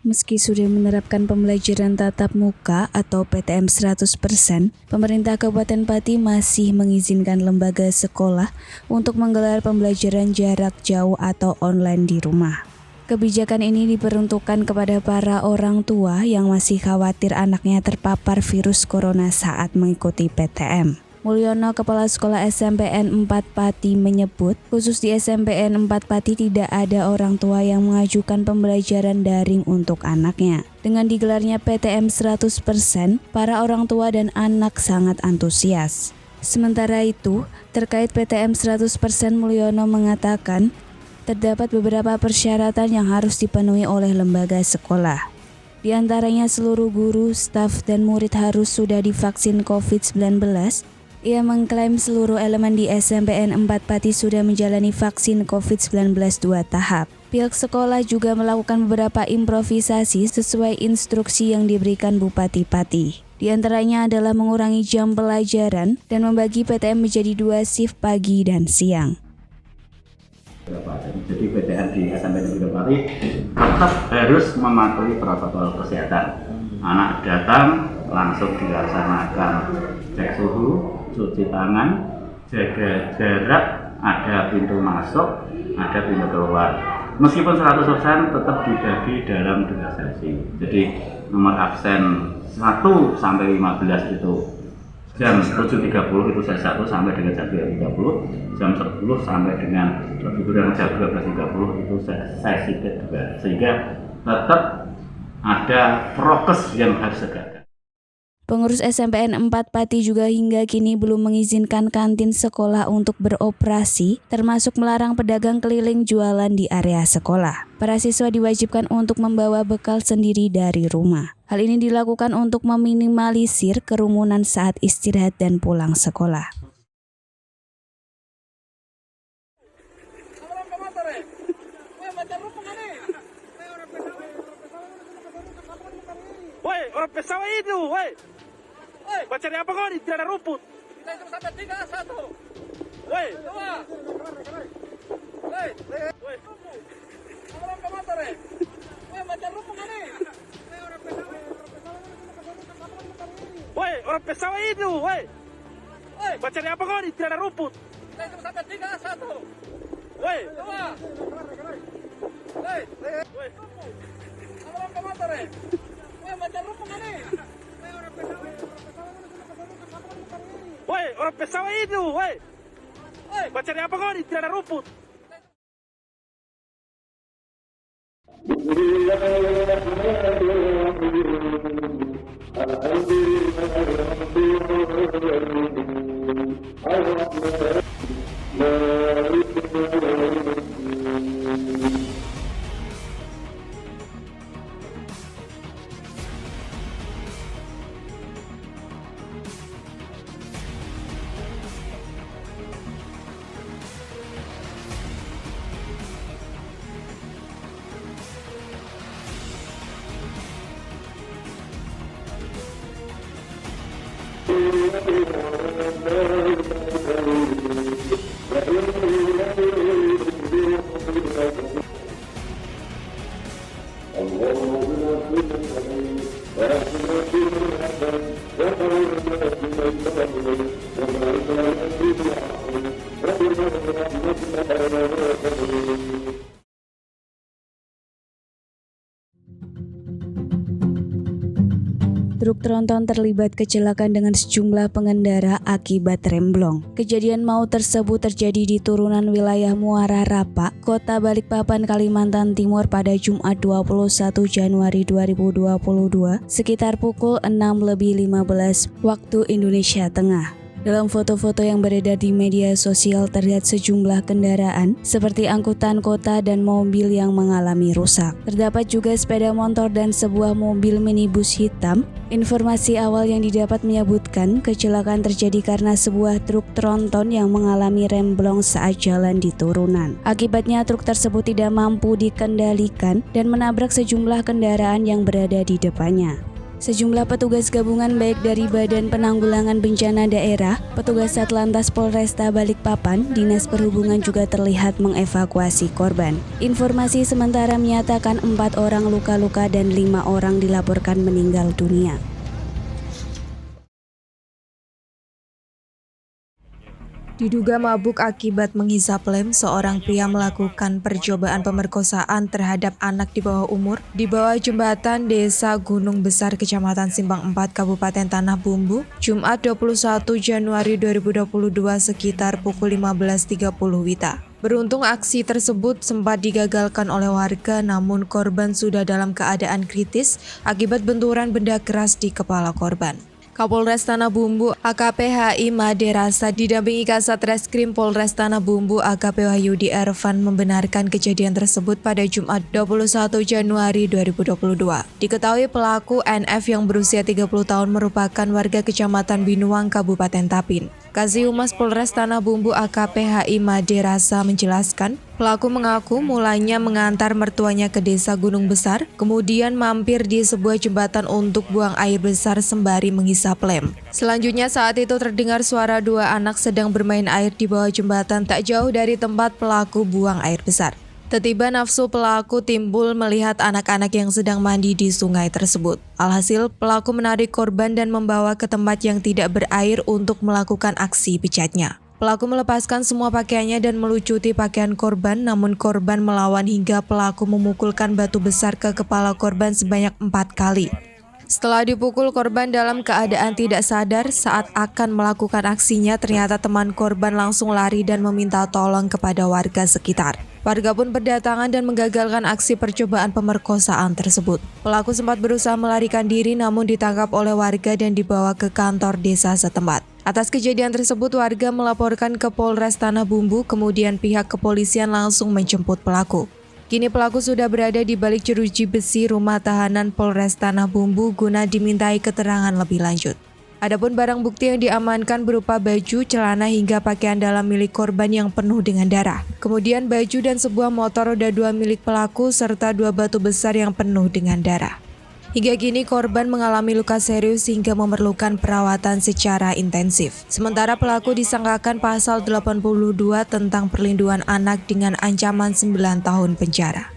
Meski sudah menerapkan pembelajaran tatap muka atau PTM 100%, pemerintah Kabupaten Pati masih mengizinkan lembaga sekolah untuk menggelar pembelajaran jarak jauh atau online di rumah. Kebijakan ini diperuntukkan kepada para orang tua yang masih khawatir anaknya terpapar virus corona saat mengikuti PTM. Mulyono, Kepala Sekolah SMPN 4 Pati menyebut, khusus di SMPN 4 Pati tidak ada orang tua yang mengajukan pembelajaran daring untuk anaknya. Dengan digelarnya PTM 100%, para orang tua dan anak sangat antusias. Sementara itu, terkait PTM 100%, Mulyono mengatakan, terdapat beberapa persyaratan yang harus dipenuhi oleh lembaga sekolah. Di antaranya seluruh guru, staf, dan murid harus sudah divaksin COVID-19. Ia mengklaim seluruh elemen di SMPN 4 Pati sudah menjalani vaksin COVID-19 2 tahap. Pihak sekolah juga melakukan beberapa improvisasi sesuai instruksi yang diberikan Bupati Pati. Di antaranya adalah mengurangi jam pelajaran dan membagi PTM menjadi 2 shift pagi dan siang. Jadi PTM di SMPN 4 Pati tetap harus mematuhi protokol kesehatan. Anak datang langsung dilaksanakan cek suhu, cuci tangan, jaga jarak, ada pintu masuk, ada pintu keluar. Meskipun 100% tetap dibagi dalam 2 sesi. Jadi nomor absen 1 sampai 15 itu jam 7.30 itu sesi 1 sampai dengan jam 2.30, jam 10 sampai dengan lebih kurang jam 12.30 itu sesi kedua. Sehingga tetap ada prokes yang harus ditegakkan. Pengurus SMPN 4 Pati juga hingga kini belum mengizinkan kantin sekolah untuk beroperasi, termasuk melarang pedagang keliling jualan di area sekolah. Para siswa diwajibkan untuk membawa bekal sendiri dari rumah. Hal ini dilakukan untuk meminimalisir kerumunan saat istirahat dan pulang sekolah. Woi, orang pesawat itu, woi. Baca cari apa kau di tidak ada rumput? Kita hitung sampai 3, 1. Woi, 2. Woi. Orang ke motor ya? Woi, baca rumput kan nih? Woi, orang pesawat itu, woi. Baca cari apa kau di tidak ada rumput? Kita hitung sampai 3, 1. Woi, 2. Woi. Orang ke motor ya? Woi, baca rumput kan nih? Woi, orang pesawat itu, woi. Baca cari apa kau di tidak ada rumput? Truk tronton terlibat kecelakaan dengan sejumlah pengendara akibat remblong. Kejadian maut tersebut terjadi di turunan wilayah Muara Rapak, Kota Balikpapan, Kalimantan Timur pada Jumat 21 Januari 2022 sekitar pukul 6:15 waktu Indonesia Tengah. Dalam foto-foto yang beredar di media sosial terlihat sejumlah kendaraan seperti angkutan kota dan mobil yang mengalami rusak. Terdapat juga sepeda motor dan sebuah mobil minibus hitam. Informasi awal yang didapat menyebutkan kecelakaan terjadi karena sebuah truk tronton yang mengalami remblong saat jalan di turunan. Akibatnya truk tersebut tidak mampu dikendalikan dan menabrak sejumlah kendaraan yang berada di depannya. Sejumlah petugas gabungan baik dari Badan Penanggulangan Bencana Daerah, petugas Satlantas Polresta Balikpapan, Dinas Perhubungan juga terlihat mengevakuasi korban. Informasi sementara menyatakan 4 orang luka-luka dan 5 orang dilaporkan meninggal dunia. Diduga mabuk akibat menghisap lem, seorang pria melakukan percobaan pemerkosaan terhadap anak di bawah umur di bawah jembatan Desa Gunung Besar, Kecamatan Simpang 4, Kabupaten Tanah Bumbu, Jumat 21 Januari 2022 sekitar pukul 15.30 WITA. Beruntung aksi tersebut sempat digagalkan oleh warga, namun korban sudah dalam keadaan kritis akibat benturan benda keras di kepala korban. Kapolres Tanah Bumbu AKP HI Maderasa didampingi Kasat Reskrim Polres Tanah Bumbu AKP Wahyudi Ervan membenarkan kejadian tersebut pada Jumat 21 Januari 2022. Diketahui pelaku NF yang berusia 30 tahun merupakan warga Kecamatan Binuang, Kabupaten Tapin. Kasih Humas Polres Tanah Bumbu AKP HI Maderasa menjelaskan, pelaku mengaku mulanya mengantar mertuanya ke Desa Gunung Besar, kemudian mampir di sebuah jembatan untuk buang air besar sembari menghisap lem. Selanjutnya saat itu terdengar suara 2 anak sedang bermain air di bawah jembatan tak jauh dari tempat pelaku buang air besar. Tiba-tiba nafsu pelaku timbul melihat anak-anak yang sedang mandi di sungai tersebut. Alhasil, pelaku menarik korban dan membawa ke tempat yang tidak berair untuk melakukan aksi bejatnya. Pelaku melepaskan semua pakaiannya dan melucuti pakaian korban, namun korban melawan hingga pelaku memukulkan batu besar ke kepala korban sebanyak 4 kali. Setelah dipukul, korban dalam keadaan tidak sadar. Saat akan melakukan aksinya, ternyata teman korban langsung lari dan meminta tolong kepada warga sekitar. Warga pun berdatangan dan menggagalkan aksi percobaan pemerkosaan tersebut. Pelaku sempat berusaha melarikan diri namun ditangkap oleh warga dan dibawa ke kantor desa setempat. Atas kejadian tersebut, warga melaporkan ke Polres Tanah Bumbu, kemudian pihak kepolisian langsung menjemput pelaku. Kini pelaku sudah berada di balik jeruji besi rumah tahanan Polres Tanah Bumbu guna dimintai keterangan lebih lanjut. Adapun barang bukti yang diamankan berupa baju, celana hingga pakaian dalam milik korban yang penuh dengan darah. Kemudian baju dan sebuah motor roda 2 milik pelaku serta 2 batu besar yang penuh dengan darah. Hingga kini korban mengalami luka serius hingga memerlukan perawatan secara intensif. Sementara pelaku disangkakan pasal 82 tentang perlindungan anak dengan ancaman 9 tahun penjara.